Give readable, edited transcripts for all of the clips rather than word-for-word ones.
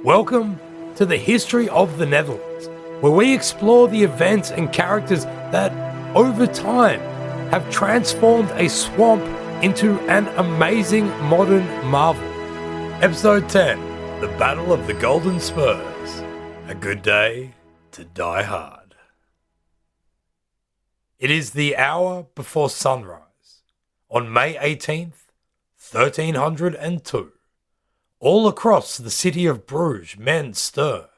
Welcome to the History of the Netherlands, where we explore the events and characters that, over time, have transformed a swamp into an amazing modern marvel. Episode 10, The Battle of the Golden Spurs. A good day to die hard. It is the hour before sunrise, on May 18th, 1302. All across the city of Bruges, men stir.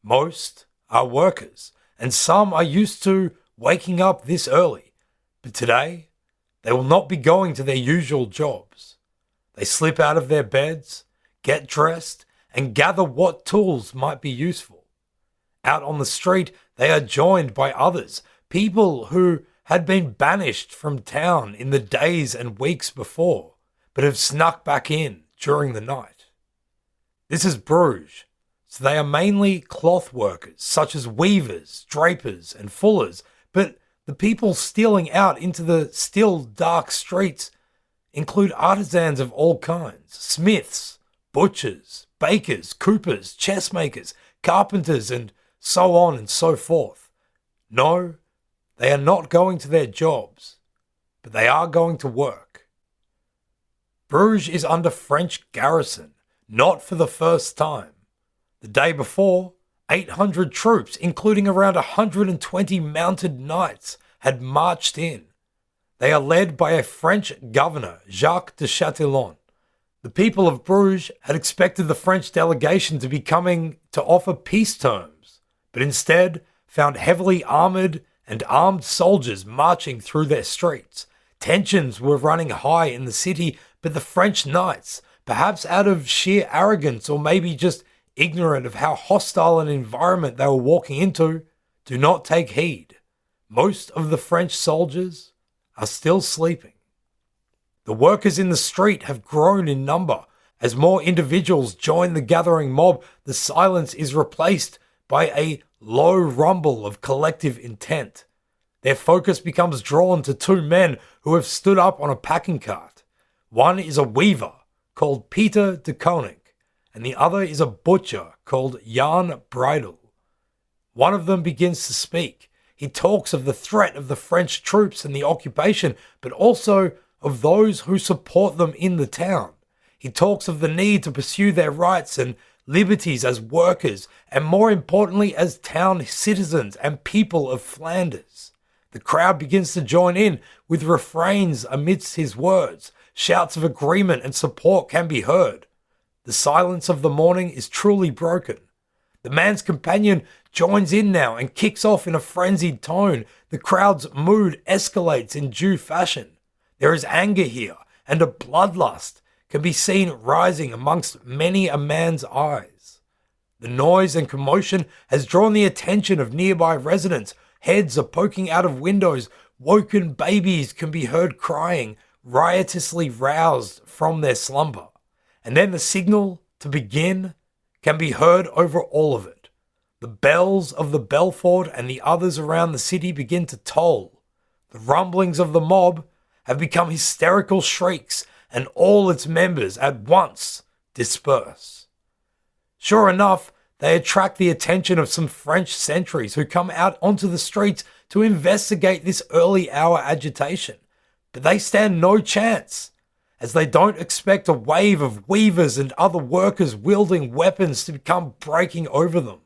Most are workers, and some are used to waking up this early. But today, they will not be going to their usual jobs. They slip out of their beds, get dressed, and gather what tools might be useful. Out on the street, they are joined by others, people who had been banished from town in the days and weeks before, but have snuck back in during the night. This is Bruges, so they are mainly cloth workers, such as weavers, drapers, and fullers, but the people stealing out into the still dark streets include artisans of all kinds, smiths, butchers, bakers, coopers, chess makers, carpenters, and so on and so forth. No, they are not going to their jobs, but they are going to work. Bruges is under French garrison, not for the first time. The day before, 800 troops, including around 120 mounted knights, had marched in. They are led by a French governor, Jacques de Chatillon. The people of Bruges had expected the French delegation to be coming to offer peace terms, but instead found heavily armoured and armed soldiers marching through their streets. Tensions were running high in the city, but the French knights, perhaps out of sheer arrogance or maybe just ignorant of how hostile an environment they were walking into, do not take heed. Most of the French soldiers are still sleeping. The workers in the street have grown in number. As more individuals join the gathering mob, the silence is replaced by a low rumble of collective intent. Their focus becomes drawn to two men who have stood up on a packing cart. One is a weaver, called Peter de Koning, and the other is a butcher called Jan Breidel. One of them begins to speak. He talks of the threat of the French troops and the occupation, but also of those who support them in the town. He talks of the need to pursue their rights and liberties as workers, and more importantly as town citizens and people of Flanders. The crowd begins to join in with refrains amidst his words. Shouts of agreement and support can be heard. The silence of the morning is truly broken. The man's companion joins in now and kicks off in a frenzied tone. The crowd's mood escalates in due fashion. There is anger here, and a bloodlust can be seen rising amongst many a man's eyes. The noise and commotion has drawn the attention of nearby residents. Heads are poking out of windows. Woken babies can be heard crying, riotously roused from their slumber. And then the signal to begin can be heard over all of it. The bells of the Belfort and the others around the city begin to toll. The rumblings of the mob have become hysterical shrieks, and all its members at once disperse. Sure enough, they attract the attention of some French sentries who come out onto the streets to investigate this early hour agitation. But they stand no chance, as they don't expect a wave of weavers and other workers wielding weapons to come breaking over them.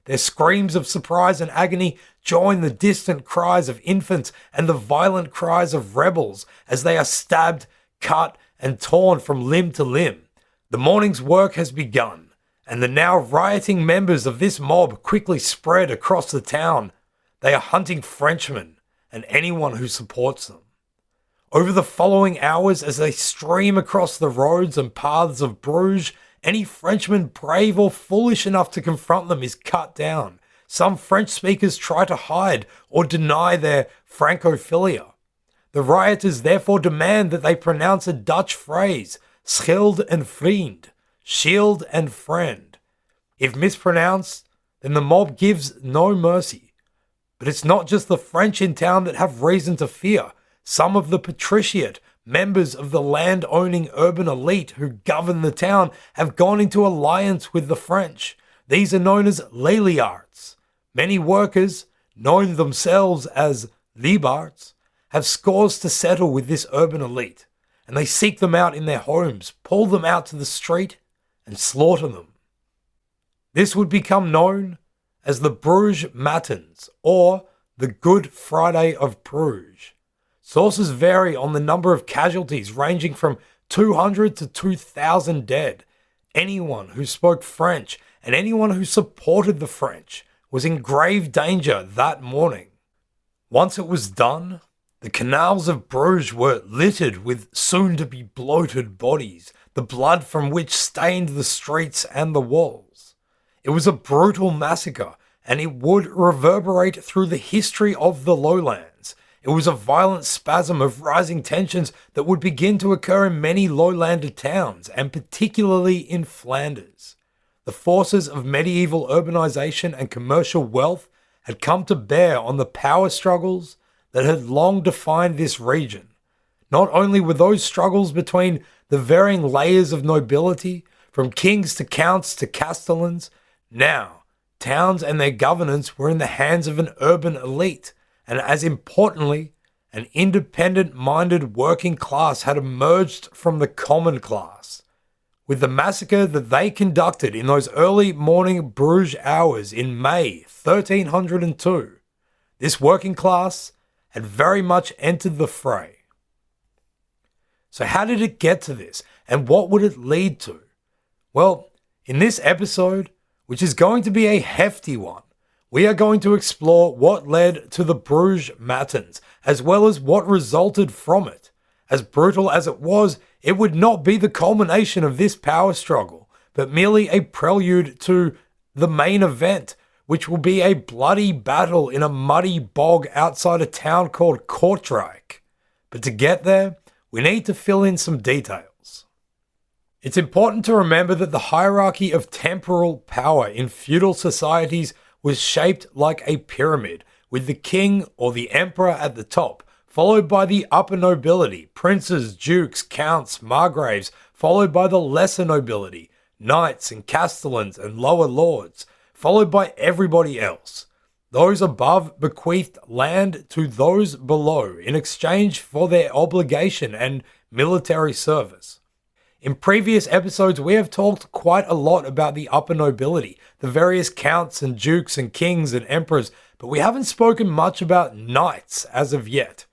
Their screams of surprise and agony join the distant cries of infants and the violent cries of rebels as they are stabbed, cut, and torn from limb to limb. The morning's work has begun, and the now rioting members of this mob quickly spread across the town. They are hunting Frenchmen and anyone who supports them. Over the following hours, as they stream across the roads and paths of Bruges, any Frenchman brave or foolish enough to confront them is cut down. Some French speakers try to hide or deny their Francophilia. The rioters therefore demand that they pronounce a Dutch phrase, schild en vriend, shield and friend. If mispronounced, then the mob gives no mercy. But it's not just the French in town that have reason to fear. Some of the patriciate, members of the land-owning urban elite who govern the town have gone into alliance with the French. These are known as Leliards. Many workers, known themselves as Libards, have scores to settle with this urban elite, and they seek them out in their homes, pull them out to the street, and slaughter them. This would become known as the Bruges Matins, or the Good Friday of Bruges. Sources vary on the number of casualties, ranging from 200 to 2,000 dead. Anyone who spoke French and anyone who supported the French was in grave danger that morning. Once it was done, the canals of Bruges were littered with soon-to-be bloated bodies, the blood from which stained the streets and the walls. It was a brutal massacre, and it would reverberate through the history of the lowlands. It was a violent spasm of rising tensions that would begin to occur in many lowlander towns, and particularly in Flanders. The forces of medieval urbanisation and commercial wealth had come to bear on the power struggles that had long defined this region. Not only were those struggles between the varying layers of nobility, from kings to counts to castellans, now towns and their governance were in the hands of an urban elite, and as importantly, an independent-minded working class had emerged from the common class. With the massacre that they conducted in those early morning Bruges hours in May 1302, this working class had very much entered the fray. So how did it get to this, and what would it lead to? Well, in this episode, which is going to be a hefty one, we are going to explore what led to the Bruges Matins, as well as what resulted from it. As brutal as it was, it would not be the culmination of this power struggle, but merely a prelude to the main event, which will be a bloody battle in a muddy bog outside a town called Kortrijk. But to get there, we need to fill in some details. It's important to remember that the hierarchy of temporal power in feudal societies was shaped like a pyramid, with the king or the emperor at the top, followed by the upper nobility, princes, dukes, counts, margraves, followed by the lesser nobility, knights and castellans and lower lords, followed by everybody else. Those above bequeathed land to those below in exchange for their obligation and military service. In previous episodes, we have talked quite a lot about the upper nobility, the various counts and dukes and kings and emperors, but we haven't spoken much about knights as of yet.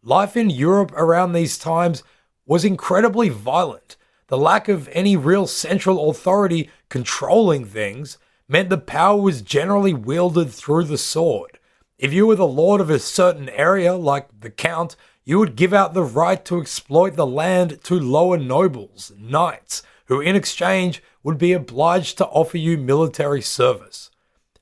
Life in Europe around these times was incredibly violent. The lack of any real central authority controlling things meant the power was generally wielded through the sword. If you were the lord of a certain area, like the count, you would give out the right to exploit the land to lower nobles, knights, who in exchange would be obliged to offer you military service.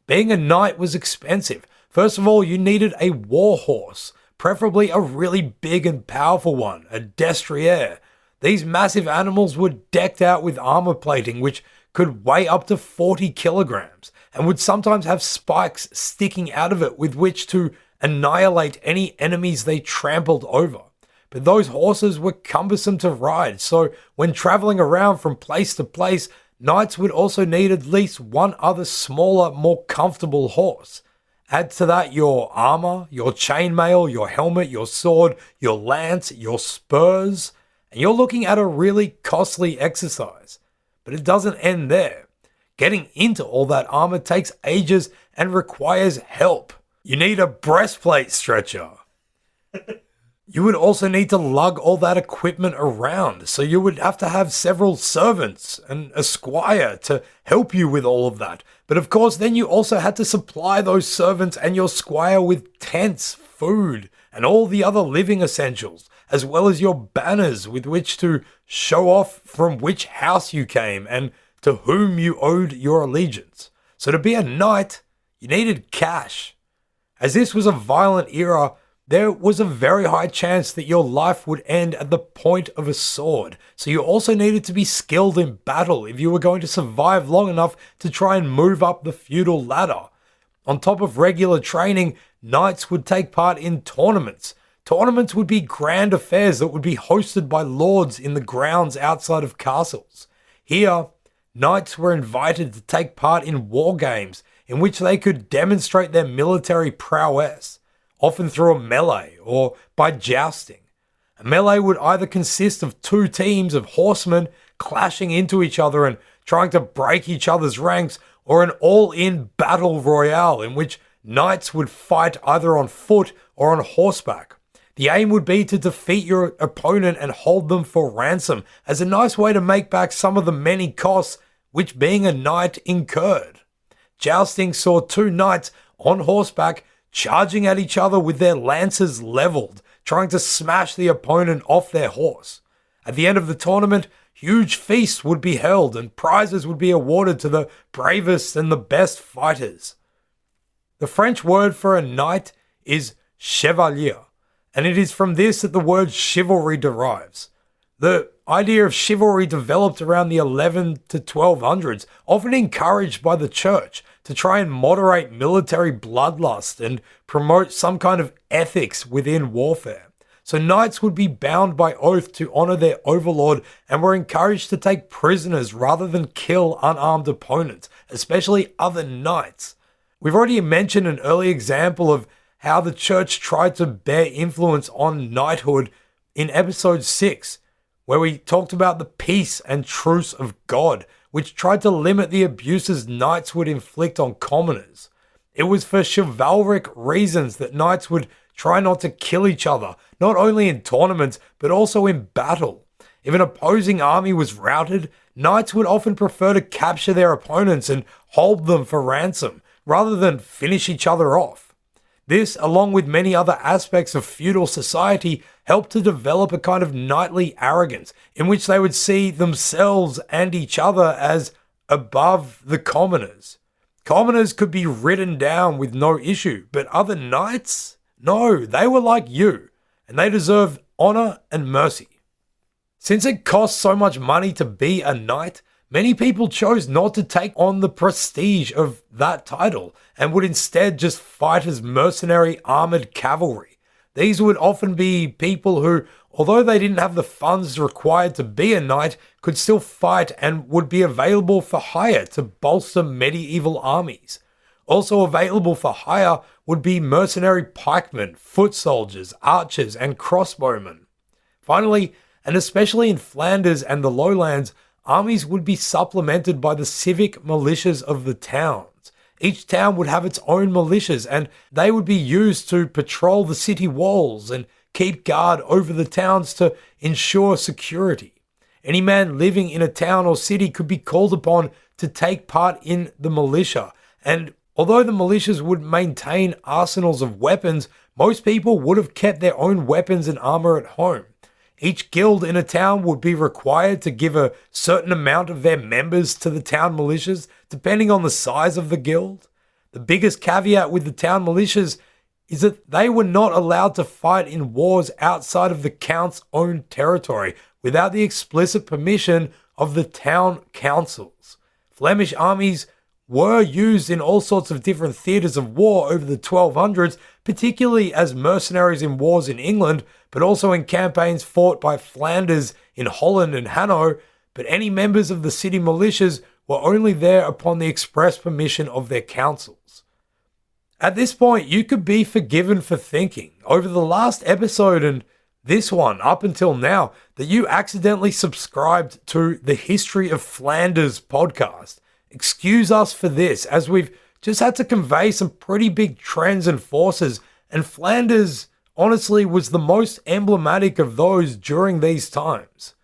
Being a knight was expensive. First of all, you needed a war horse, preferably a really big and powerful one, a destrier. These massive animals were decked out with armor plating, which could weigh up to 40 kilograms, and would sometimes have spikes sticking out of it with which to annihilate any enemies they trampled over. But those horses were cumbersome to ride, so when traveling around from place to place, knights would also need at least one other smaller, more comfortable horse. Add to that your armor, your chainmail, your helmet, your sword, your lance, your spurs, and you're looking at a really costly exercise. But it doesn't end there. Getting into all that armor takes ages and requires help. You need a breastplate stretcher. You would also need to lug all that equipment around, so you would have to have several servants and a squire to help you with all of that. But of course, then you also had to supply those servants and your squire with tents, food, and all the other living essentials, as well as your banners with which to show off from which house you came and to whom you owed your allegiance. So to be a knight, you needed cash. As this was a violent era, there was a very high chance that your life would end at the point of a sword, so you also needed to be skilled in battle if you were going to survive long enough to try and move up the feudal ladder. On top of regular training, knights would take part in tournaments tournaments would be grand affairs that would be hosted by lords in the grounds outside of castles. Here, knights were invited to take part in war games in which they could demonstrate their military prowess, often through a melee or by jousting. A melee would either consist of two teams of horsemen clashing into each other and trying to break each other's ranks, or an all-in battle royale in which knights would fight either on foot or on horseback. The aim would be to defeat your opponent and hold them for ransom, as a nice way to make back some of the many costs which being a knight incurred. Jousting saw two knights on horseback charging at each other with their lances leveled, trying to smash the opponent off their horse. At the end of the tournament, huge feasts would be held and prizes would be awarded to the bravest and the best fighters. The French word for a knight is chevalier, and it is from this that the word chivalry derives. The idea of chivalry developed around the 11 to 1200s, often encouraged by the church to try and moderate military bloodlust and promote some kind of ethics within warfare. So knights would be bound by oath to honor their overlord and were encouraged to take prisoners rather than kill unarmed opponents, especially other knights. We've already mentioned an early example of how the church tried to bear influence on knighthood in episode 6, where we talked about the peace and truce of God, which tried to limit the abuses knights would inflict on commoners. It was for chivalric reasons that knights would try not to kill each other, not only in tournaments, but also in battle. If an opposing army was routed, knights would often prefer to capture their opponents and hold them for ransom, rather than finish each other off. This, along with many other aspects of feudal society, helped to develop a kind of knightly arrogance in which they would see themselves and each other as above the commoners. Commoners could be ridden down with no issue, but other knights? No, they were like you, and they deserved honor and mercy. Since it cost so much money to be a knight, many people chose not to take on the prestige of that title and would instead just fight as mercenary armored cavalry. These would often be people who, although they didn't have the funds required to be a knight, could still fight and would be available for hire to bolster medieval armies. Also available for hire would be mercenary pikemen, foot soldiers, archers, and crossbowmen. Finally, and especially in Flanders and the lowlands, armies would be supplemented by the civic militias of the towns. Each town would have its own militias, and they would be used to patrol the city walls and keep guard over the towns to ensure security. Any man living in a town or city could be called upon to take part in the militia, and although the militias would maintain arsenals of weapons, most people would have kept their own weapons and armor at home. Each guild in a town would be required to give a certain amount of their members to the town militias, depending on the size of the guild. The biggest caveat with the town militias is that they were not allowed to fight in wars outside of the count's own territory without the explicit permission of the town councils. Flemish armies were used in all sorts of different theatres of war over the 1200s, particularly as mercenaries in wars in England, but also in campaigns fought by Flanders in Holland and Hainaut, but any members of the city militias were only there upon the express permission of their councils. At this point, you could be forgiven for thinking, over the last episode and this one up until now, that you accidentally subscribed to the History of Flanders podcast. Excuse us for this, as we've just had to convey some pretty big trends and forces, and Flanders honestly was the most emblematic of those during these times.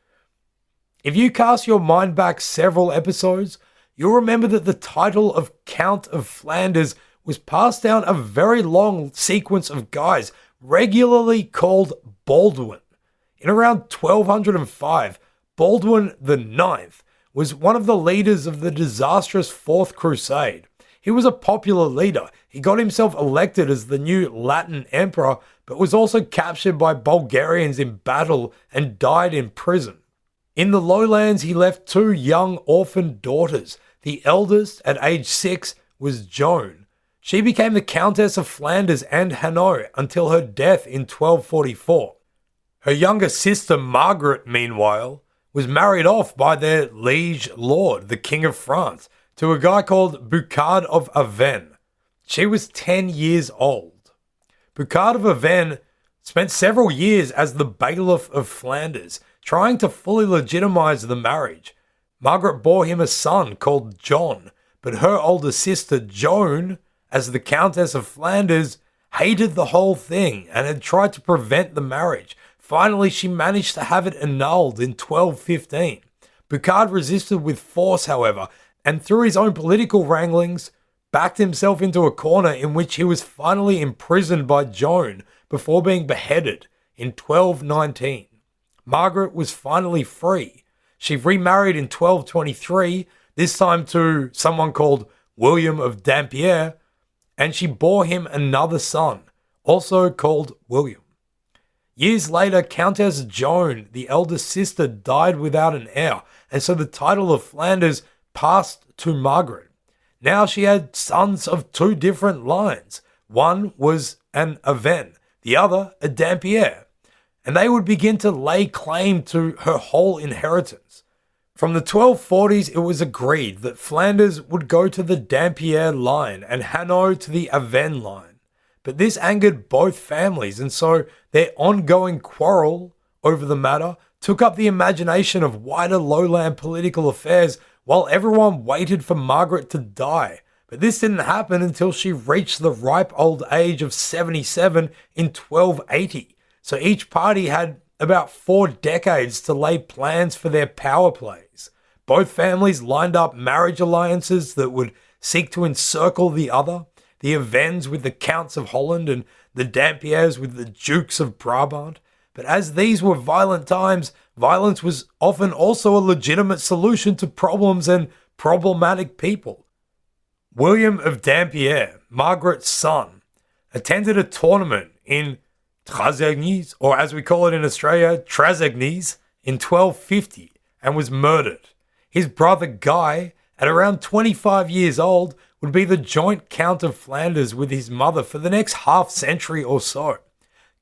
If you cast your mind back several episodes, you'll remember that the title of Count of Flanders was passed down a very long sequence of guys, regularly called Baldwin. In around 1205, Baldwin the Ninth was one of the leaders of the disastrous Fourth Crusade. He was a popular leader. He got himself elected as the new Latin emperor, but was also captured by Bulgarians in battle and died in prison. In the lowlands, he left two young orphan daughters. The eldest, at age 6, was Joan. She became the Countess of Flanders and Hainaut until her death in 1244. Her younger sister Margaret, meanwhile, was married off by their liege lord, the King of France, to a guy called Burchard of Avesnes. She was 10 years old. Burchard of Avesnes spent several years as the bailiff of Flanders, trying to fully legitimize the marriage. Margaret bore him a son called John, but her older sister Joan, as the Countess of Flanders, hated the whole thing and had tried to prevent the marriage. Finally, she managed to have it annulled in 1215. Burchard resisted with force, however, and through his own political wranglings, backed himself into a corner in which he was finally imprisoned by Joan before being beheaded in 1219. Margaret was finally free. She remarried in 1223, this time to someone called William of Dampierre, and she bore him another son, also called William. Years later, Countess Joan, the eldest sister, died without an heir, and so the title of Flanders passed to Margaret. Now she had sons of two different lines. One was an Avesnes, the other a Dampierre, and they would begin to lay claim to her whole inheritance. From the 1240s, it was agreed that Flanders would go to the Dampierre line and Hainaut to the Avesnes line. But this angered both families, and so their ongoing quarrel over the matter took up the imagination of wider lowland political affairs while everyone waited for Margaret to die. But this didn't happen until she reached the ripe old age of 77 in 1280. So each party had about 4 decades to lay plans for their power plays. Both families lined up marriage alliances that would seek to encircle the other. The Avesnes with the Counts of Holland and the Dampierres with the Dukes of Brabant. But as these were violent times, violence was often also a legitimate solution to problems and problematic people. William of Dampierre, Margaret's son, attended a tournament in Trazegnies, or as we call it in Australia, Trazegnies, in 1250 and was murdered. His brother Guy, at around 25 years old, would be the joint Count of Flanders with his mother for the next half century or so.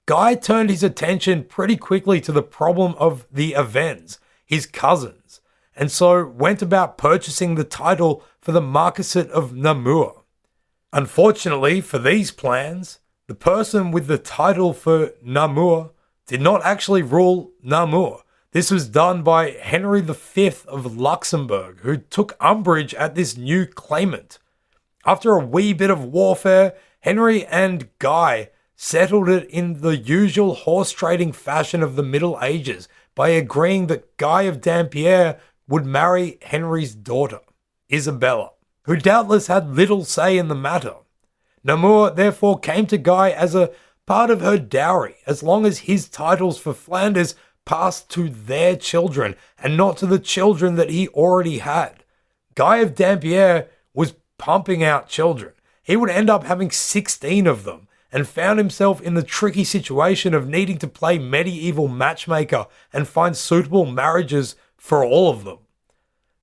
Guy turned his attention pretty quickly to the problem of the Avesnes, his cousins, and so went about purchasing the title for the Marquisate of Namur. Unfortunately for these plans, the person with the title for Namur did not actually rule Namur. This was done by Henry V of Luxembourg, who took umbrage at this new claimant. After a wee bit of warfare, Henry and Guy settled it in the usual horse-trading fashion of the Middle Ages by agreeing that Guy of Dampierre would marry Henry's daughter, Isabella, who doubtless had little say in the matter. Namur therefore came to Guy as a part of her dowry, as long as his titles for Flanders passed to their children and not to the children that he already had. Guy of Dampierre was pumping out children. He would end up having 16 of them and found himself in the tricky situation of needing to play medieval matchmaker and find suitable marriages for all of them.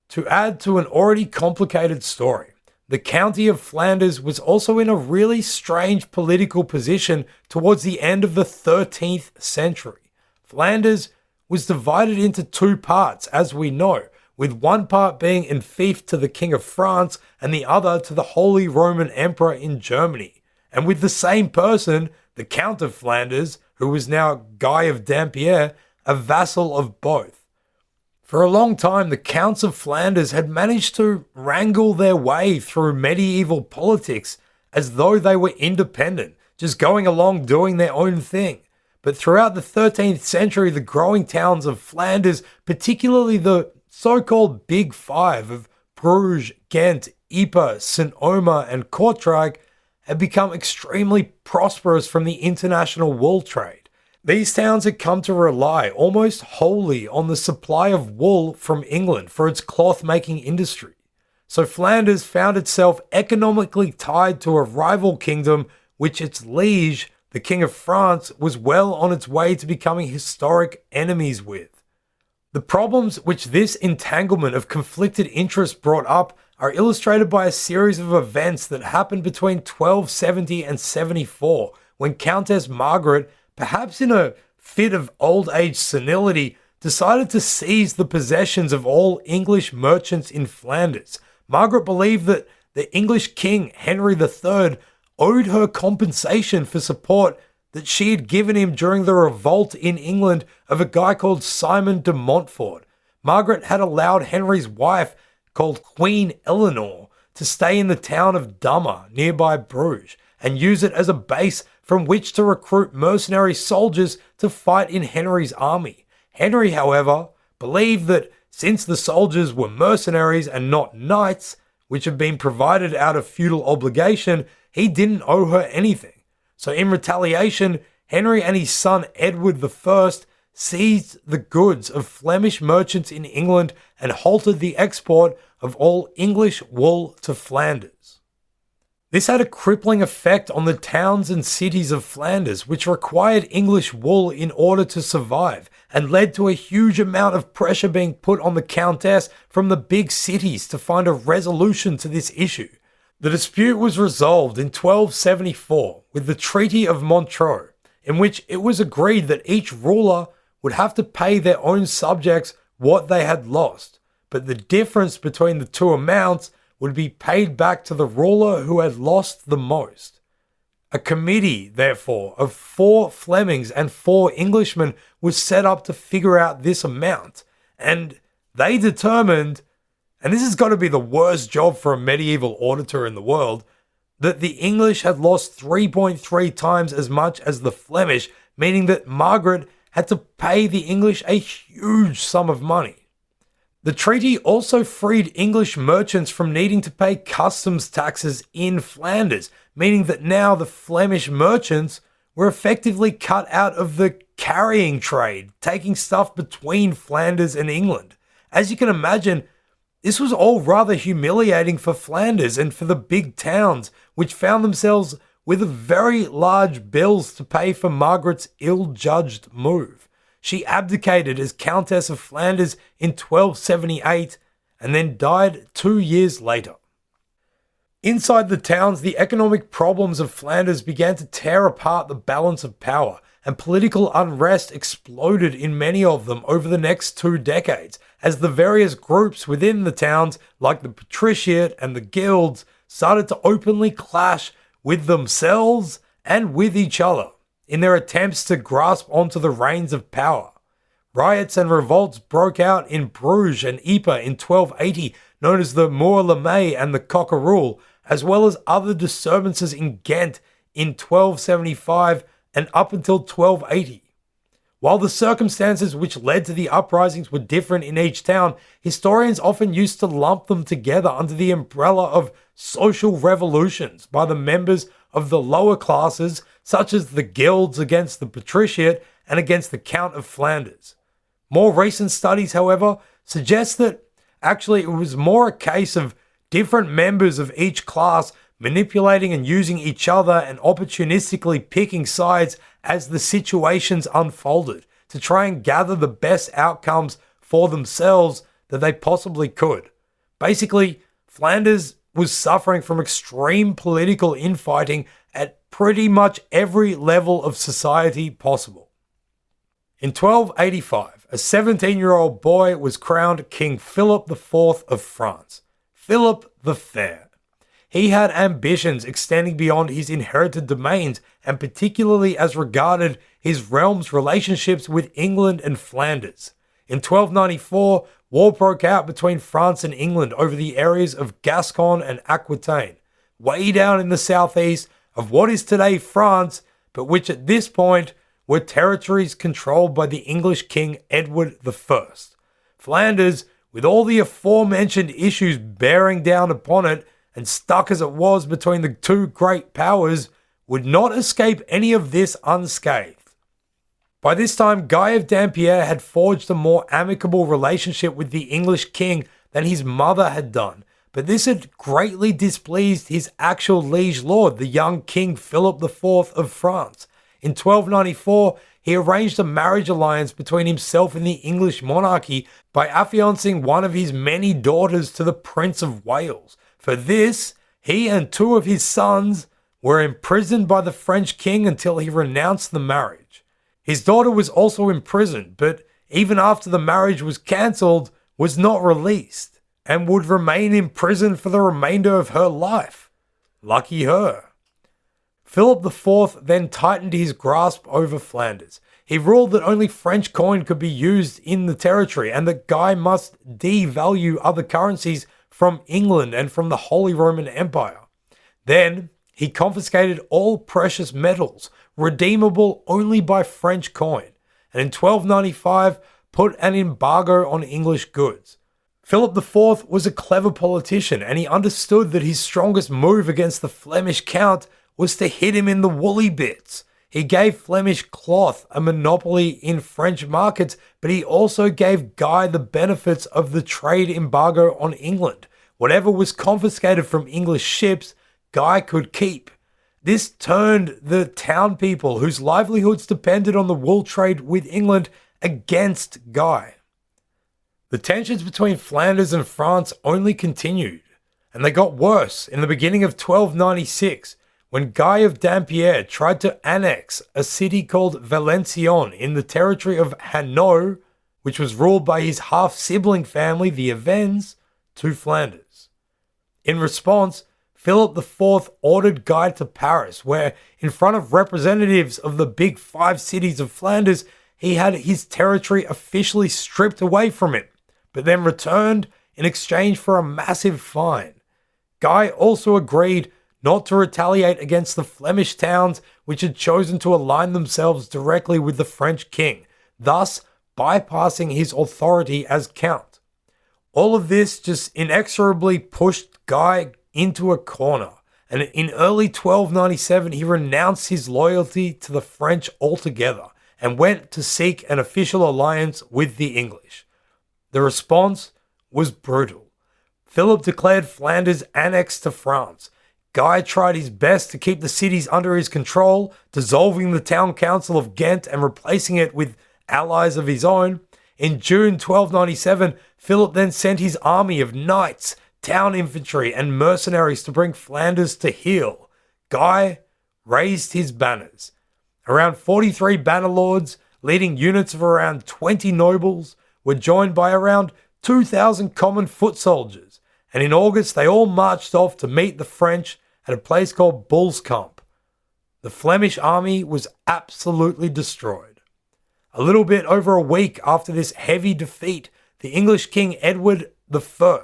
To add to an already complicated story, the County of Flanders was also in a really strange political position towards the end of the 13th century. Flanders was divided into 2 parts, as we know, with one part being enfiefed to the King of France and the other to the Holy Roman Emperor in Germany. And with the same person, the Count of Flanders, who was now Guy of Dampierre, a vassal of both. For a long time, the Counts of Flanders had managed to wrangle their way through medieval politics as though they were independent, just going along doing their own thing. But throughout the 13th century, the growing towns of Flanders, particularly the so-called Big Five of Bruges, Ghent, Ypres, St. Omer and Kortrijk, had become extremely prosperous from the international wool trade. These towns had come to rely almost wholly on the supply of wool from England for its cloth-making industry. So Flanders found itself economically tied to a rival kingdom which its liege, the King of France, was well on its way to becoming historic enemies with. The problems which this entanglement of conflicted interests brought up are illustrated by a series of events that happened between 1270 and 74, when Countess Margaret, perhaps in a fit of old age senility, decided to seize the possessions of all English merchants in Flanders. Margaret believed that the English king, Henry III, owed her compensation for support that she had given him during the revolt in England of a guy called Simon de Montfort. Margaret had allowed Henry's wife, called Queen Eleanor, to stay in the town of Dummer, nearby Bruges, and use it as a base from which to recruit mercenary soldiers to fight in Henry's army. Henry, however, believed that since the soldiers were mercenaries and not knights, which had been provided out of feudal obligation, he didn't owe her anything. So in retaliation, Henry and his son Edward I seized the goods of Flemish merchants in England and halted the export of all English wool to Flanders. This had a crippling effect on the towns and cities of Flanders, which required English wool in order to survive, and led to a huge amount of pressure being put on the Countess from the big cities to find a resolution to this issue. The dispute was resolved in 1274 with the Treaty of Montreux, in which it was agreed that each ruler would have to pay their own subjects what they had lost, but the difference between the two amounts would be paid back to the ruler who had lost the most. A committee, therefore, of 4 Flemings and 4 Englishmen was set up to figure out this amount, and they determined, and this has got to be the worst job for a medieval auditor in the world, that the English had lost 3.3 times as much as the Flemish, meaning that Margaret had to pay the English a huge sum of money. The treaty also freed English merchants from needing to pay customs taxes in Flanders, meaning that now the Flemish merchants were effectively cut out of the carrying trade, taking stuff between Flanders and England. As you can imagine, this was all rather humiliating for Flanders and for the big towns, which found themselves with very large bills to pay for Margaret's ill-judged move. She abdicated as Countess of Flanders in 1278 and then died 2 years later. Inside the towns, the economic problems of Flanders began to tear apart the balance of power, and political unrest exploded in many of them over the next 2 decades, as the various groups within the towns, like the patriciate and the guilds, started to openly clash with themselves and with each other in their attempts to grasp onto the reins of power. Riots and revolts broke out in Bruges and Ypres in 1280, known as the Moor-Lamé and the Cockerule, as well as other disturbances in Ghent in 1275 and up until 1280. While the circumstances which led to the uprisings were different in each town, historians often used to lump them together under the umbrella of social revolutions by the members of the lower classes, such as the guilds against the patriciate and against the Count of Flanders. More recent studies, however, suggest that actually it was more a case of different members of each class manipulating and using each other and opportunistically picking sides as the situations unfolded to try and gather the best outcomes for themselves that they possibly could. Basically, Flanders was suffering from extreme political infighting at pretty much every level of society possible. In 1285, a 17-year-old boy was crowned King Philip IV of France. Philip the Fair. He had ambitions extending beyond his inherited domains, and particularly as regarded his realm's relationships with England and Flanders. In 1294, war broke out between France and England over the areas of Gascon and Aquitaine, way down in the southeast of what is today France, but which at this point were territories controlled by the English King Edward I. Flanders, with all the aforementioned issues bearing down upon it, and stuck as it was between the two great powers, would not escape any of this unscathed. By this time, Guy of Dampierre had forged a more amicable relationship with the English king than his mother had done, but this had greatly displeased his actual liege lord, the young King Philip IV of France. In 1294, he arranged a marriage alliance between himself and the English monarchy by affiancing one of his many daughters to the Prince of Wales. For this, he and two of his sons were imprisoned by the French king until he renounced the marriage. His daughter was also imprisoned, but even after the marriage was cancelled, was not released, and would remain in prison for the remainder of her life. Lucky her. Philip IV then tightened his grasp over Flanders. He ruled that only French coin could be used in the territory and that Guy must devalue other currencies from England and from the Holy Roman Empire. Then, he confiscated all precious metals, redeemable only by French coin, and in 1295 put an embargo on English goods. Philip IV was a clever politician, and he understood that his strongest move against the Flemish count was to hit him in the woolly bits. He gave Flemish cloth a monopoly in French markets, but he also gave Guy the benefits of the trade embargo on England. Whatever was confiscated from English ships, Guy could keep. This turned the town people, whose livelihoods depended on the wool trade with England, against Guy. The tensions between Flanders and France only continued, and they got worse in the beginning of 1296, when Guy of Dampierre tried to annex a city called Valenciennes in the territory of Hainaut, which was ruled by his half-sibling family, the Avens, to Flanders. In response, Philip IV ordered Guy to Paris, where, in front of representatives of the big 5 cities of Flanders, he had his territory officially stripped away from him, but then returned in exchange for a massive fine. Guy also agreed not to retaliate against the Flemish towns which had chosen to align themselves directly with the French king, thus bypassing his authority as count. All of this just inexorably pushed Guy into a corner, and in early 1297 he renounced his loyalty to the French altogether and went to seek an official alliance with the English. The response was brutal. Philip declared Flanders annexed to France. Guy tried his best to keep the cities under his control, dissolving the town council of Ghent and replacing it with allies of his own. In June 1297, Philip then sent his army of knights, town infantry, and mercenaries to bring Flanders to heel. Guy raised his banners. Around 43 banner lords, leading units of around 20 nobles, were joined by around 2,000 common foot soldiers, and in August they all marched off to meet the French at a place called Boelskamp. The Flemish army was absolutely destroyed. A little bit over a week after this heavy defeat, the English King Edward I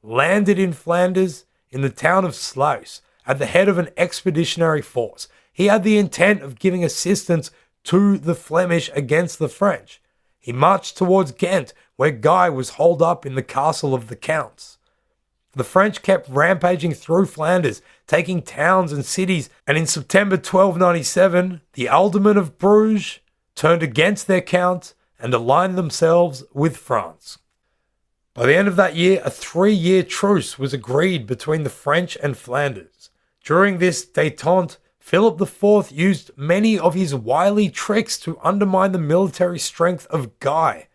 landed in Flanders in the town of Sluis at the head of an expeditionary force. He had the intent of giving assistance to the Flemish against the French. He marched towards Ghent, where Guy was holed up in the castle of the Counts. The French kept rampaging through Flanders, taking towns and cities, and in September 1297, the aldermen of Bruges turned against their count and aligned themselves with France. By the end of that year, a 3-year truce was agreed between the French and Flanders. During this détente, Philip IV used many of his wily tricks to undermine the military strength of Guy.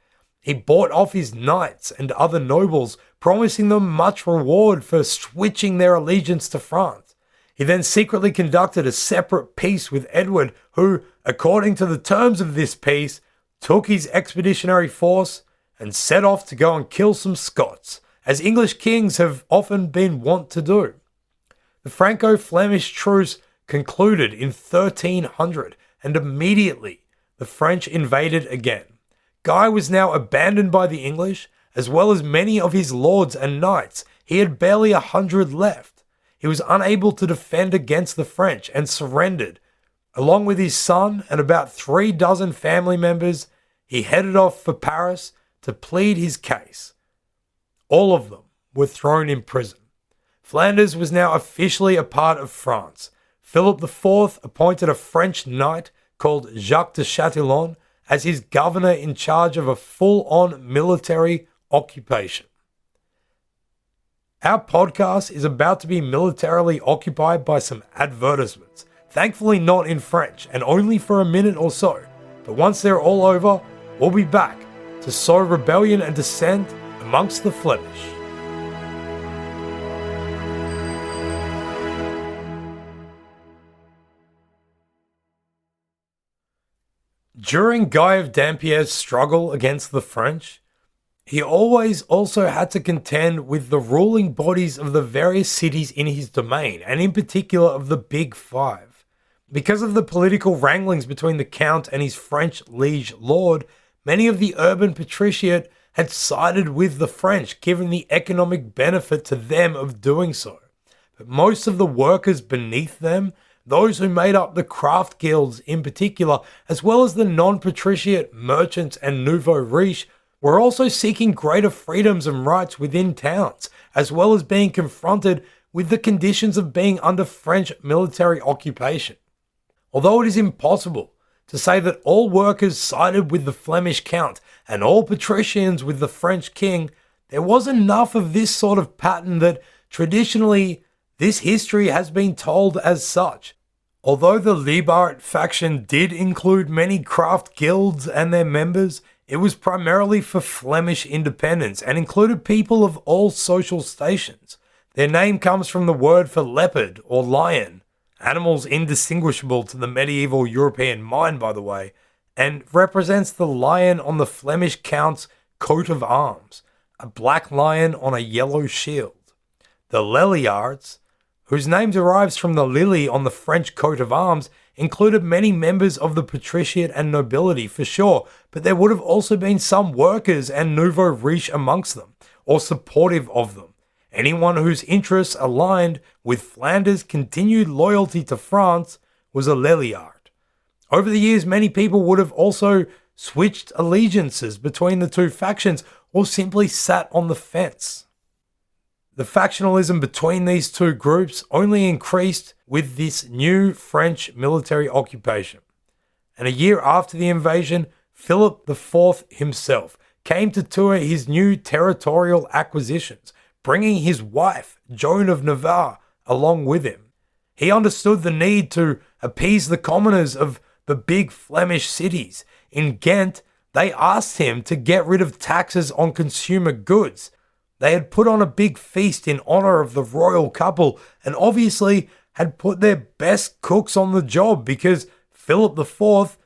He bought off his knights and other nobles, promising them much reward for switching their allegiance to France. He then secretly conducted a separate peace with Edward, who, according to the terms of this peace, took his expeditionary force and set off to go and kill some Scots, as English kings have often been wont to do. The Franco-Flemish truce concluded in 1300, and immediately the French invaded again. Guy was now abandoned by the English, as well as many of his lords and knights. He had barely 100 left. He was unable to defend against the French and surrendered. Along with his son and about 36 family members, he headed off for Paris to plead his case. All of them were thrown in prison. Flanders was now officially a part of France. Philip IV appointed a French knight called Jacques de Chatillon as his governor in charge of a full-on military occupation. Our podcast is about to be militarily occupied by some advertisements. Thankfully not in French, and only for a minute or so. but once they're all over, we'll be back to sow rebellion and dissent amongst the Flemish. During Guy of Dampierre's struggle against the French, he always also had to contend with the ruling bodies of the various cities in his domain, and in particular of the Big Five. Because of the political wranglings between the Count and his French liege lord, many of the urban patriciate had sided with the French, given the economic benefit to them of doing so. But most of the workers beneath them, those who made up the craft guilds in particular, as well as the non-patriciate merchants and nouveau riche, were also seeking greater freedoms and rights within towns, as well as being confronted with the conditions of being under French military occupation. Although it is impossible to say that all workers sided with the Flemish Count and all patricians with the French king, there was enough of this sort of pattern that traditionally this history has been told as such. Although the Liebart faction did include many craft guilds and their members, it was primarily for Flemish independence and included people of all social stations. Their name comes from the word for leopard or lion, animals indistinguishable to the medieval European mind, by the way, and represents the lion on the Flemish Count's coat of arms, a black lion on a yellow shield. The Leliards, whose name derives from the lily on the French coat of arms, included many members of the patriciate and nobility for sure, but there would have also been some workers and nouveau riche amongst them, or supportive of them. Anyone whose interests aligned with Flanders' continued loyalty to France was a Leliard. Over the years, many people would have also switched allegiances between the two factions or simply sat on the fence. The factionalism between these two groups only increased with this new French military occupation. And a year after the invasion, Philip IV himself came to tour his new territorial acquisitions, bringing his wife, Joan of Navarre, along with him. He understood the need to appease the commoners of the big Flemish cities. In Ghent, they asked him to get rid of taxes on consumer goods. They had put on a big feast in honor of the royal couple and obviously had put their best cooks on the job because Philip IV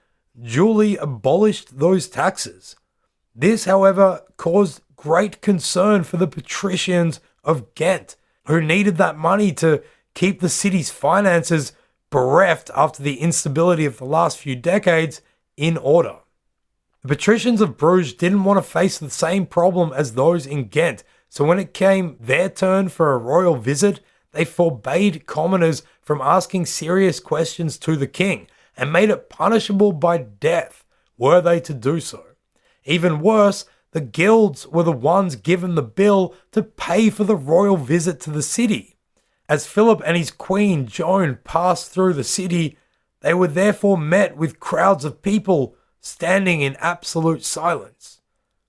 duly abolished those taxes. This, however, caused great concern for the patricians of Ghent, who needed that money to keep the city's finances, bereft after the instability of the last few decades, in order. The patricians of Bruges didn't want to face the same problem as those in Ghent, so when it came their turn for a royal visit, they forbade commoners from asking serious questions to the king and made it punishable by death were they to do so. Even worse, the guilds were the ones given the bill to pay for the royal visit to the city. As Philip and his queen Joan passed through the city, they were therefore met with crowds of people standing in absolute silence.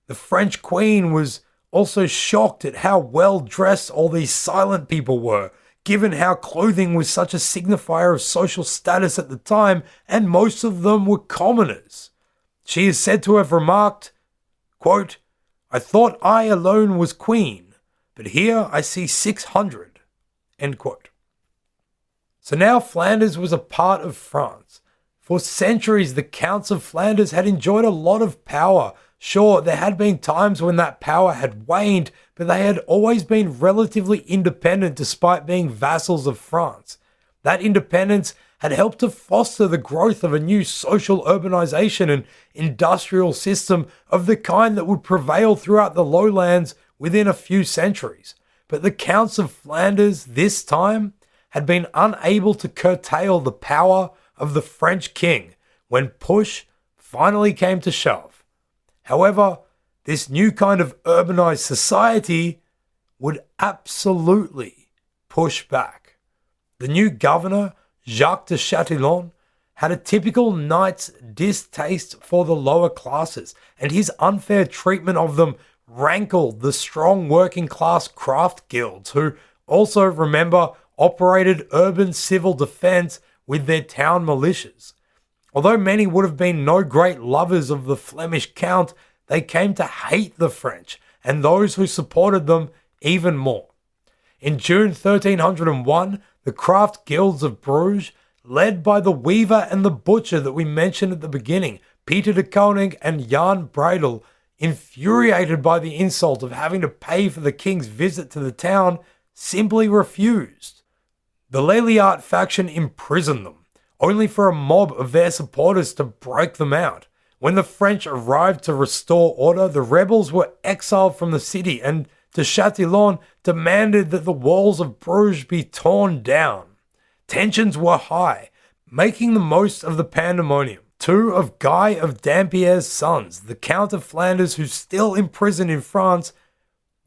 The French queen was also shocked at how well dressed all these silent people were, given how clothing was such a signifier of social status at the time, and most of them were commoners. She is said to have remarked, quote, "I thought I alone was queen, but here I see 600, end quote. So now Flanders was a part of France. For centuries, the Counts of Flanders had enjoyed a lot of power. Sure, there had been times when that power had waned, but they had always been relatively independent despite being vassals of France. That independence had helped to foster the growth of a new social urbanisation and industrial system of the kind that would prevail throughout the lowlands within a few centuries. But the Counts of Flanders this time had been unable to curtail the power of the French king when push finally came to shove. However, this new kind of urbanized society would absolutely push back. The new governor, Jacques de Chatillon, had a typical knight's distaste for the lower classes, and his unfair treatment of them rankled the strong working class craft guilds, who also, remember, operated urban civil defense with their town militias. Although many would have been no great lovers of the Flemish count, they came to hate the French and those who supported them even more. In June 1301, the craft guilds of Bruges, led by the weaver and the butcher that we mentioned at the beginning, Peter de Koning and Jan Breidel, infuriated by the insult of having to pay for the king's visit to the town, simply refused. The Leliart faction imprisoned them, only for a mob of their supporters to break them out. When the French arrived to restore order, the rebels were exiled from the city, and de Chatillon demanded that the walls of Bruges be torn down. Tensions were high, making the most of the pandemonium. Two of Guy of Dampierre's sons, the Count of Flanders, who's still imprisoned in France,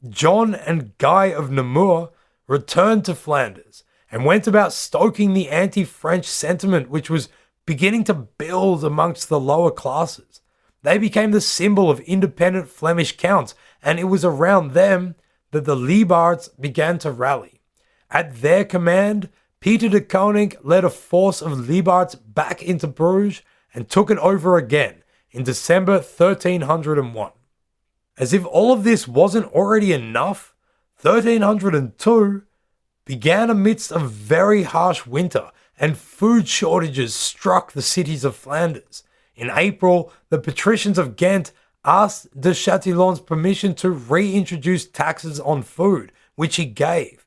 John and Guy of Nemours, returned to Flanders and went about stoking the anti-French sentiment which was beginning to build amongst the lower classes. They became the symbol of independent Flemish counts, and it was around them that the Leibards began to rally. At their command, Peter de Koning led a force of Leibards back into Bruges and took it over again in December 1301. As if all of this wasn't already enough, 1302 began amidst a very harsh winter, and food shortages struck the cities of Flanders. In April, the patricians of Ghent asked de Chatillon's permission to reintroduce taxes on food, which he gave.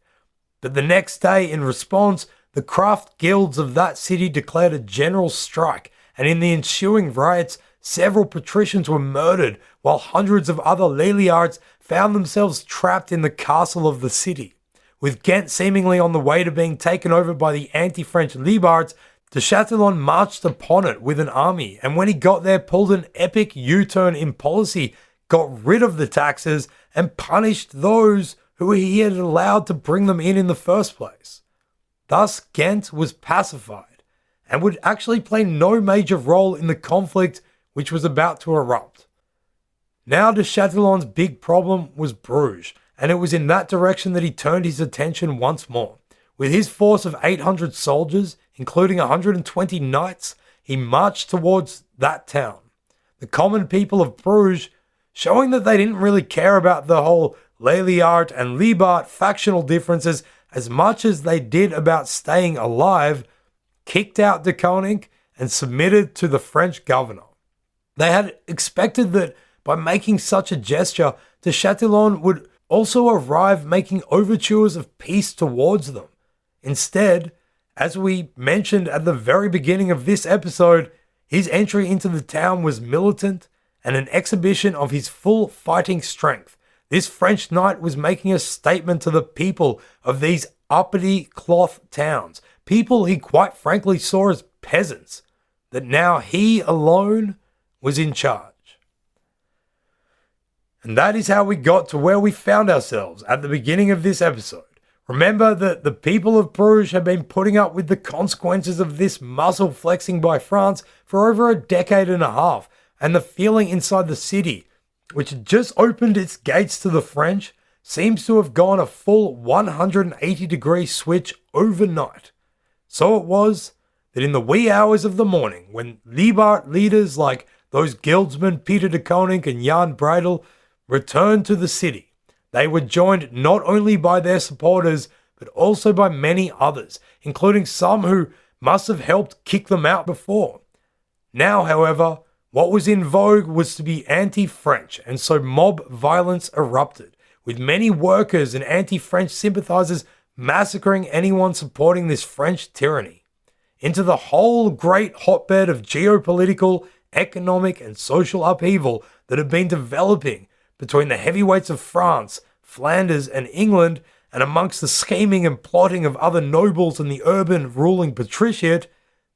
But the next day, in response, the craft guilds of that city declared a general strike, and in the ensuing riots, several patricians were murdered, while hundreds of other Leliards found themselves trapped in the castle of the city. With Ghent seemingly on the way to being taken over by the anti-French Leibards, de Chatillon marched upon it with an army, and when he got there, pulled an epic U-turn in policy, got rid of the taxes, and punished those who he had allowed to bring them in the first place. Thus, Ghent was pacified, and would actually play no major role in the conflict which was about to erupt. Now de Chatillon's big problem was Bruges, and it was in that direction that he turned his attention once more. With his force of 800 soldiers, including 120 knights, he marched towards that town. The common people of Bruges, showing that they didn't really care about the whole Leliart and Leibart factional differences as much as they did about staying alive, kicked out de Koning and submitted to the French governor. They had expected that by making such a gesture, de Chatillon would also arrive making overtures of peace towards them. Instead, as we mentioned at the very beginning of this episode, his entry into the town was militant and an exhibition of his full fighting strength. This French knight was making a statement to the people of these uppity cloth towns, people he quite frankly saw as peasants, that now he alone was in charge. And that is how we got to where we found ourselves at the beginning of this episode. Remember that the people of Bruges have been putting up with the consequences of this muscle flexing by France for over a decade and a half, and the feeling inside the city, which had just opened its gates to the French, seems to have gone a full 180-degree switch overnight. So it was that in the wee hours of the morning, when Leibart leaders like those guildsmen Peter de Koning and Jan Breidel returned to the city, they were joined not only by their supporters, but also by many others, including some who must have helped kick them out before. Now, however, what was in vogue was to be anti-French, and so mob violence erupted, with many workers and anti-French sympathizers massacring anyone supporting this French tyranny. Into the whole great hotbed of geopolitical, economic, and social upheaval that had been developing between the heavyweights of France, Flanders, and England, and amongst the scheming and plotting of other nobles and the urban ruling patriciate,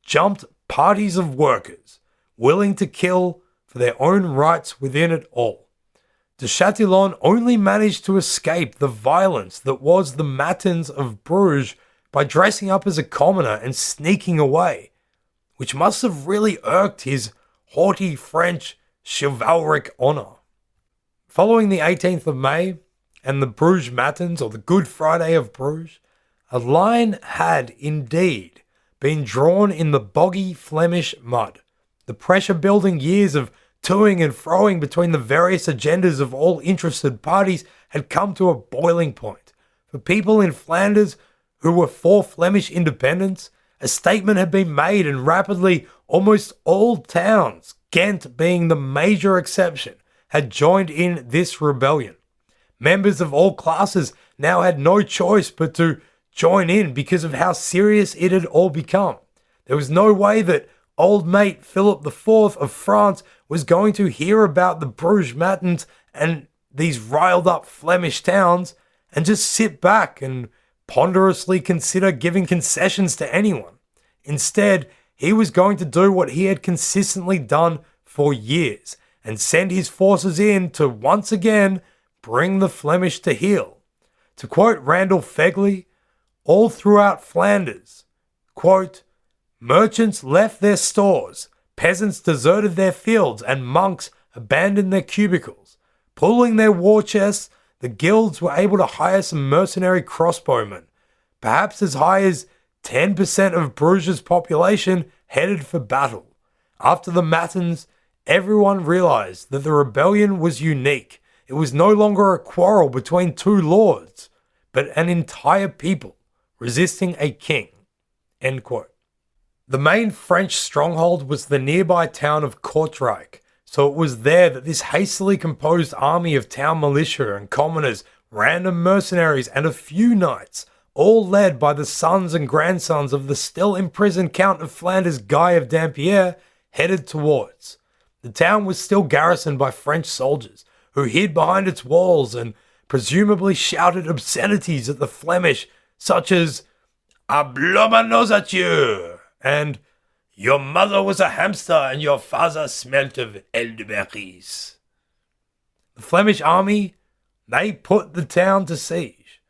jumped parties of workers, willing to kill for their own rights within it all. De Chatillon only managed to escape the violence that was the matins of Bruges by dressing up as a commoner and sneaking away, which must have really irked his haughty French chivalric honour. Following the 18th of May and the Bruges Matins, or the Good Friday of Bruges, a line had indeed been drawn in the boggy Flemish mud. The pressure-building years of toing and froing between the various agendas of all interested parties had come to a boiling point. For people in Flanders who were for Flemish independence, a statement had been made, and rapidly almost all towns, Ghent being the major exception, had joined in this rebellion. Members of all classes now had no choice but to join in because of how serious it had all become. There was no way that old mate Philip IV of France was going to hear about the Bruges Matins and these riled up Flemish towns and just sit back and ponderously consider giving concessions to anyone. Instead, he was going to do what he had consistently done for years and send his forces in to once again bring the Flemish to heel. To quote Randall Fegley, all throughout Flanders, quote, merchants left their stores, peasants deserted their fields, and monks abandoned their cubicles. Pulling their war chests, the guilds were able to hire some mercenary crossbowmen. Perhaps as high as 10% of Bruges' population headed for battle. After the Matins, everyone realized that the rebellion was unique. It was no longer a quarrel between two lords, but an entire people resisting a king. End quote. The main French stronghold was the nearby town of Kortrijk, so it was there that this hastily composed army of town militia and commoners, random mercenaries, and a few knights, all led by the sons and grandsons of the still imprisoned Count of Flanders Guy of Dampierre, headed towards. The town was still garrisoned by French soldiers, who hid behind its walls and presumably shouted obscenities at the Flemish, such as "Ablomanosatieu" and "Your mother was a hamster and your father smelt of elderberries." The Flemish army, they put the town to siege.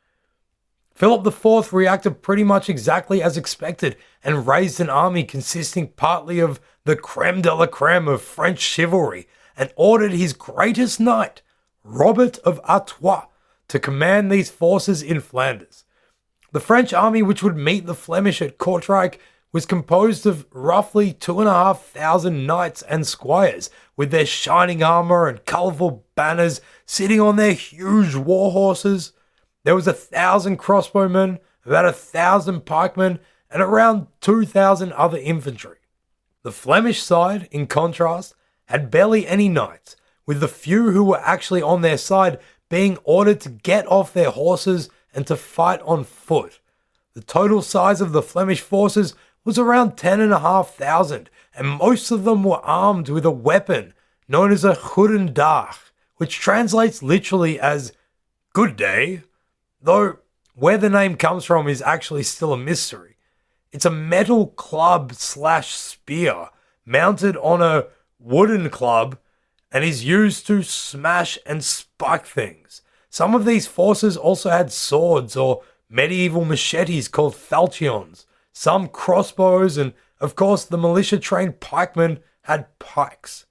Philip IV reacted pretty much exactly as expected and raised an army consisting partly of the creme de la creme of French chivalry and ordered his greatest knight, Robert of Artois, to command these forces in Flanders. The French army which would meet the Flemish at Kortrijk was composed of roughly 2,500 knights and squires, with their shining armour and colourful banners sitting on their huge war horses. There was 1,000 crossbowmen, about 1,000 pikemen, and around 2,000 other infantry. The Flemish side, in contrast, had barely any knights, with the few who were actually on their side being ordered to get off their horses and to fight on foot. The total size of the Flemish forces was around 10,500, and most of them were armed with a weapon known as a goedendag, which translates literally as "good day," though where the name comes from is actually still a mystery. It's a metal club / spear mounted on a wooden club and is used to smash and spike things. Some of these forces also had swords or medieval machetes called falchions, some crossbows, and of course the militia-trained pikemen had pikes.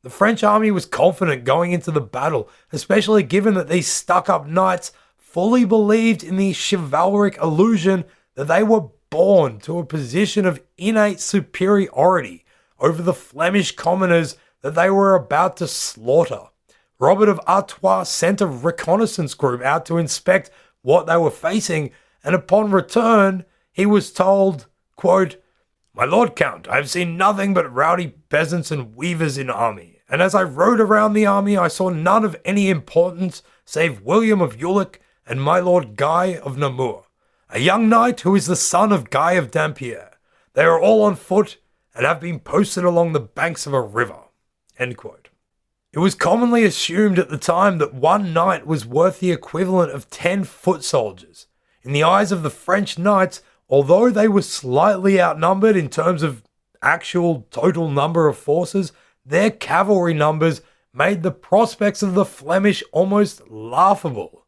The French army was confident going into the battle, especially given that these stuck-up knights fully believed in the chivalric illusion that they were born to a position of innate superiority over the Flemish commoners that they were about to slaughter. Robert of Artois sent a reconnaissance group out to inspect what they were facing, and upon return, he was told, quote, "My Lord Count, I have seen nothing but rowdy peasants and weavers in army, and as I rode around the army, I saw none of any importance save William of Ulick and my Lord Guy of Namur, a young knight who is the son of Guy of Dampierre. They are all on foot and have been posted along the banks of a river." End quote. It was commonly assumed at the time that one knight was worth the equivalent of 10 foot soldiers. In the eyes of the French knights, although they were slightly outnumbered in terms of actual total number of forces, their cavalry numbers made the prospects of the Flemish almost laughable.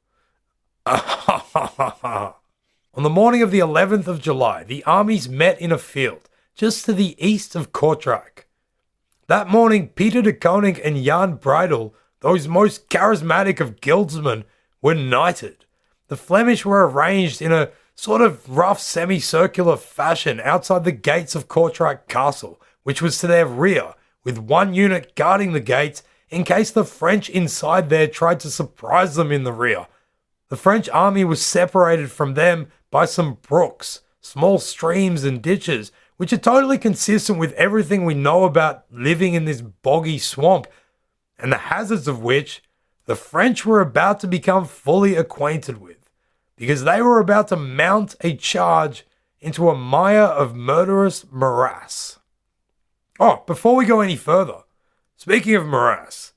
On the morning of the 11th of July, the armies met in a field just to the east of Kortrijk. That morning, Peter de Koning and Jan Breidel, those most charismatic of guildsmen, were knighted. The Flemish were arranged in a sort of rough semicircular fashion outside the gates of Kortrijk Castle, which was to their rear, with one unit guarding the gates in case the French inside there tried to surprise them in the rear. The French army was separated from them by some brooks, small streams and ditches, which are totally consistent with everything we know about living in this boggy swamp, and the hazards of which the French were about to become fully acquainted with, because they were about to mount a charge into a mire of murderous morass. Oh, before we go any further, speaking of morass,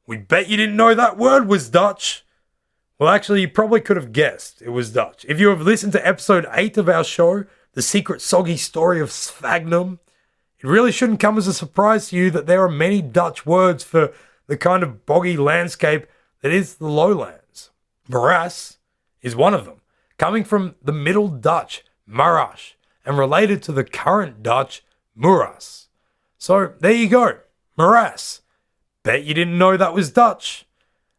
we bet you didn't know that word was Dutch. Well, actually, you probably could have guessed it was Dutch. If you have listened to episode 8 of our show, The Secret Soggy Story of Sphagnum, it really shouldn't come as a surprise to you that there are many Dutch words for the kind of boggy landscape that is the lowlands. Morass is one of them, coming from the Middle Dutch, marash, and related to the current Dutch, moeras. So there you go, morass. Bet you didn't know that was Dutch.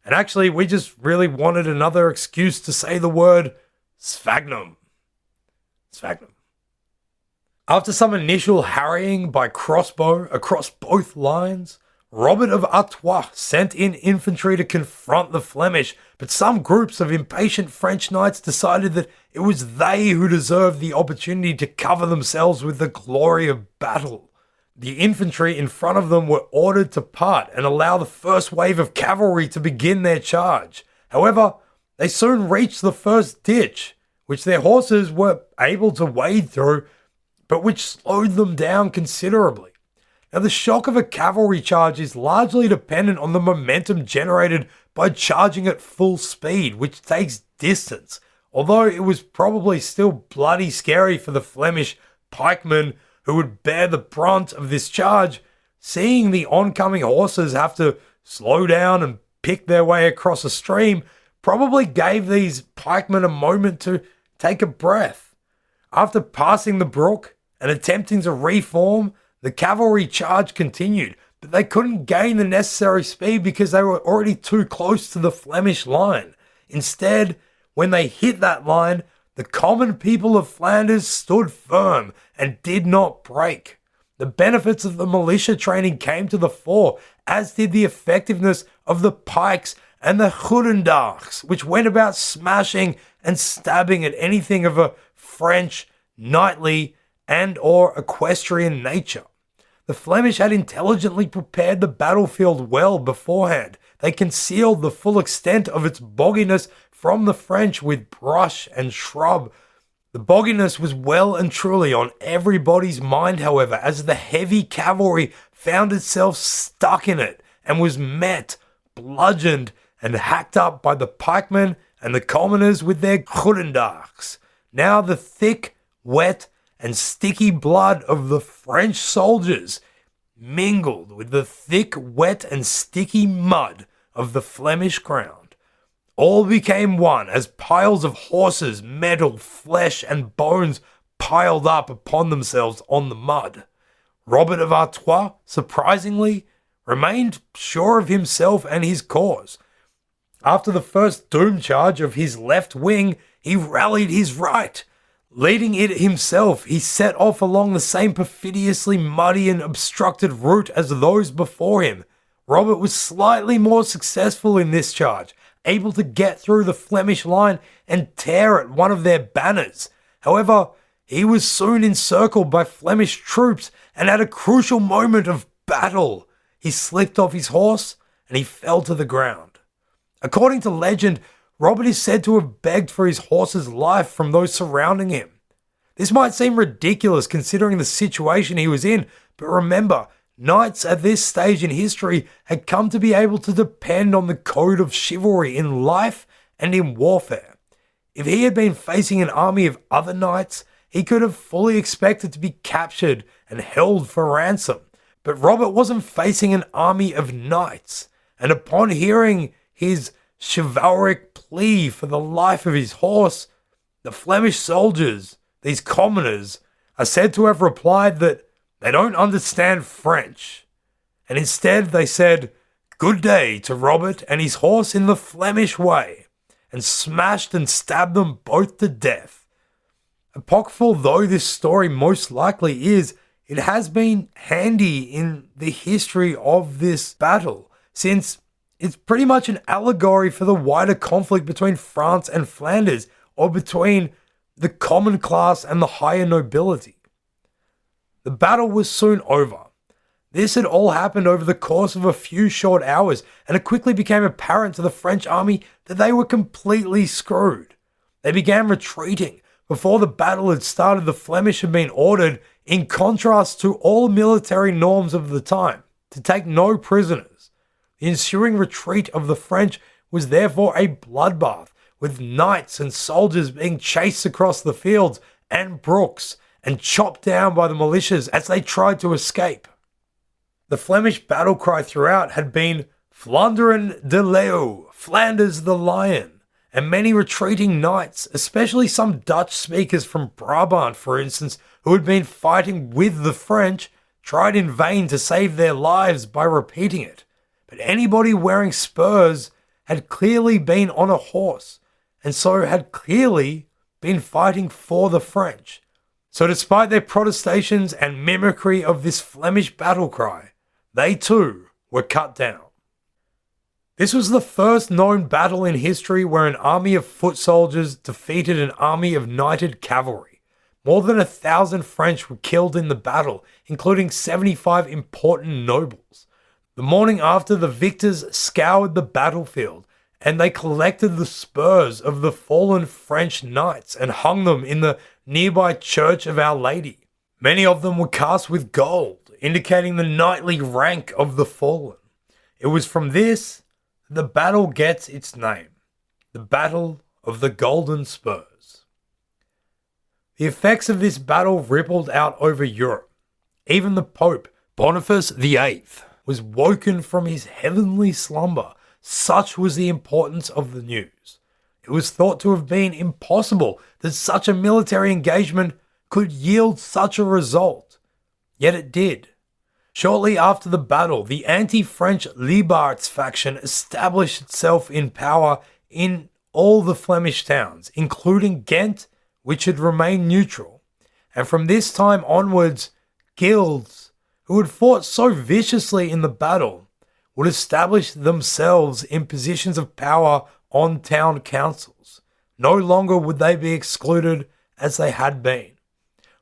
And actually, we just really wanted another excuse to say the word sphagnum. Sphagnum. After some initial harrying by crossbow across both lines, Robert of Artois sent in infantry to confront the Flemish, but some groups of impatient French knights decided that it was they who deserved the opportunity to cover themselves with the glory of battle. The infantry in front of them were ordered to part and allow the first wave of cavalry to begin their charge. However, they soon reached the first ditch, which their horses were able to wade through, but which slowed them down considerably. Now, the shock of a cavalry charge is largely dependent on the momentum generated by charging at full speed, which takes distance, although it was probably still bloody scary for the Flemish pikemen who would bear the brunt of this charge. Seeing the oncoming horses have to slow down and pick their way across a stream probably gave these pikemen a moment to take a breath. After passing the brook and attempting to reform, the cavalry charge continued, but they couldn't gain the necessary speed because they were already too close to the Flemish line. Instead, when they hit that line, the common people of Flanders stood firm and did not break. The benefits of the militia training came to the fore, as did the effectiveness of the pikes and the goedendags, which went about smashing and stabbing at anything of a French, knightly, and or equestrian nature. The Flemish had intelligently prepared the battlefield well beforehand. They concealed the full extent of its bogginess from the French with brush and shrub. The bogginess was well and truly on everybody's mind, however, as the heavy cavalry found itself stuck in it and was met, bludgeoned, and hacked up by the pikemen and the commoners with their goedendags. Now the thick, wet, and sticky blood of the French soldiers mingled with the thick, wet, and sticky mud of the Flemish ground. All became one as piles of horses, metal, flesh, and bones piled up upon themselves on the mud. Robert of Artois, surprisingly, remained sure of himself and his cause. After the first doom charge of his left wing, he rallied his right. Leading it himself, he set off along the same perfidiously muddy and obstructed route as those before him. Robert was slightly more successful in this charge, able to get through the Flemish line and tear at one of their banners. However, he was soon encircled by Flemish troops, and at a crucial moment of battle, he slipped off his horse and he fell to the ground. According to legend, Robert is said to have begged for his horse's life from those surrounding him. This might seem ridiculous considering the situation he was in, but remember, knights at this stage in history had come to be able to depend on the code of chivalry in life and in warfare. If he had been facing an army of other knights, he could have fully expected to be captured and held for ransom. But Robert wasn't facing an army of knights, and upon hearing his chivalric plea for the life of his horse, the Flemish soldiers, these commoners, are said to have replied that they don't understand French, and instead they said, "Good day" to Robert and his horse in the Flemish way, and smashed and stabbed them both to death. Apocryphal though this story most likely is, it has been handy in the history of this battle, since it's pretty much an allegory for the wider conflict between France and Flanders, or between the common class and the higher nobility. The battle was soon over. This had all happened over the course of a few short hours, and it quickly became apparent to the French army that they were completely screwed. They began retreating. Before the battle had started, the Flemish had been ordered, in contrast to all military norms of the time, to take no prisoners. The ensuing retreat of the French was therefore a bloodbath, with knights and soldiers being chased across the fields and brooks and chopped down by the militias as they tried to escape. The Flemish battle cry throughout had been Vlaanderen de Leeuw, Flanders the Lion, and many retreating knights, especially some Dutch speakers from Brabant, for instance, who had been fighting with the French, tried in vain to save their lives by repeating it. But anybody wearing spurs had clearly been on a horse, and so had clearly been fighting for the French. So despite their protestations and mimicry of this Flemish battle cry, they too were cut down. This was the first known battle in history where an army of foot soldiers defeated an army of knighted cavalry. More than 1,000 French were killed in the battle, including 75 important nobles. The morning after, the victors scoured the battlefield, and they collected the spurs of the fallen French knights and hung them in the nearby Church of Our Lady. Many of them were cast with gold, indicating the knightly rank of the fallen. It was from this that the battle gets its name, the Battle of the Golden Spurs. The effects of this battle rippled out over Europe. Even the Pope, Boniface VIII, was woken from his heavenly slumber. Such was the importance of the news. It was thought to have been impossible that such a military engagement could yield such a result. Yet it did. Shortly after the battle, the anti-French Liebaerts faction established itself in power in all the Flemish towns, including Ghent, which had remained neutral. And from this time onwards, guilds, who had fought so viciously in the battle, would establish themselves in positions of power on town councils. No longer would they be excluded as they had been.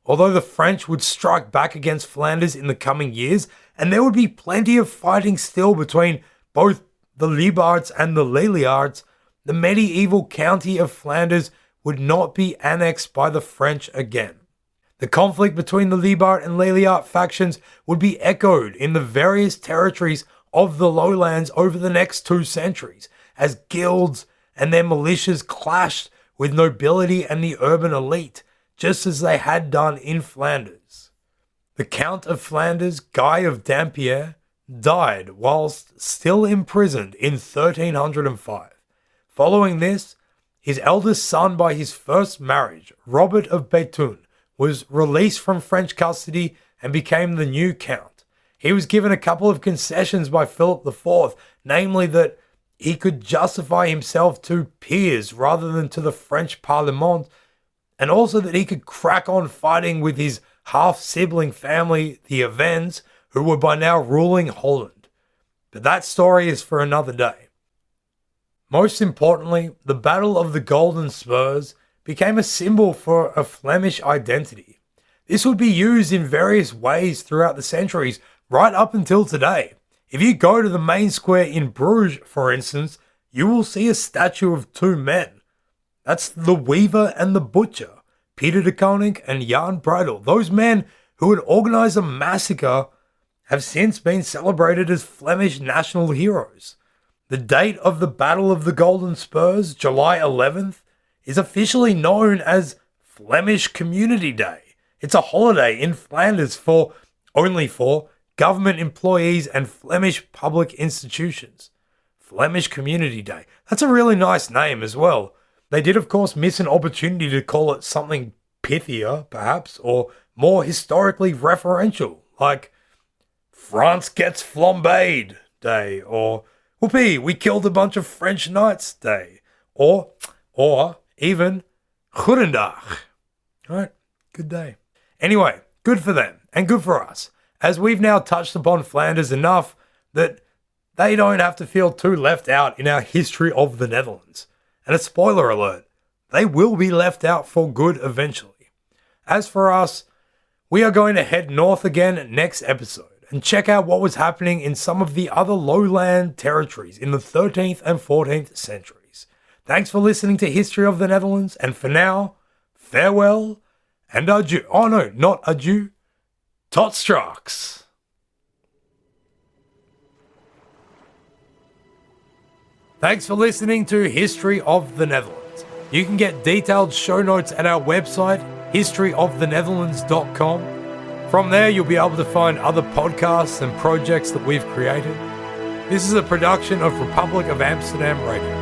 Although the French would strike back against Flanders in the coming years, and there would be plenty of fighting still between both the Liebaerts and the Leliaards, the medieval county of Flanders would not be annexed by the French again. The conflict between the Liebaert and Leliaert factions would be echoed in the various territories of the lowlands over the next 2 centuries, as guilds and their militias clashed with nobility and the urban elite, just as they had done in Flanders. The Count of Flanders, Guy of Dampierre, died whilst still imprisoned in 1305. Following this, his eldest son by his first marriage, Robert of Bethune, was released from French custody and became the new count. He was given a couple of concessions by Philip IV, namely that he could justify himself to peers rather than to the French Parlement, and also that he could crack on fighting with his half-sibling family, the Avens, who were by now ruling Holland. But that story is for another day. Most importantly, the Battle of the Golden Spurs became a symbol for a Flemish identity. This would be used in various ways throughout the centuries, right up until today. If you go to the main square in Bruges, for instance, you will see a statue of 2 men. That's the weaver and the butcher, Peter de Koning and Jan Breidel. Those men who had organised a massacre have since been celebrated as Flemish national heroes. The date of the Battle of the Golden Spurs, July 11th, is officially known as Flemish Community Day. It's a holiday in Flanders only for government employees and Flemish public institutions. Flemish Community Day. That's a really nice name as well. They did, of course, miss an opportunity to call it something pithier, perhaps, or more historically referential, like France Gets Flambéed Day, or Whoopee, we killed a bunch of French knights Day, or even Goedendag. Right? Good day. Anyway, good for them. And good for us, as we've now touched upon Flanders enough that they don't have to feel too left out in our history of the Netherlands. And a spoiler alert, they will be left out for good eventually. As for us, we are going to head north again next episode and check out what was happening in some of the other lowland territories in the 13th and 14th centuries. Thanks for listening to History of the Netherlands, and for now, farewell and adieu. Oh no, not adieu. Tot straks. Thanks for listening to History of the Netherlands. You can get detailed show notes at our website, historyofthenetherlands.com. From there, you'll be able to find other podcasts and projects that we've created. This is a production of Republic of Amsterdam Radio.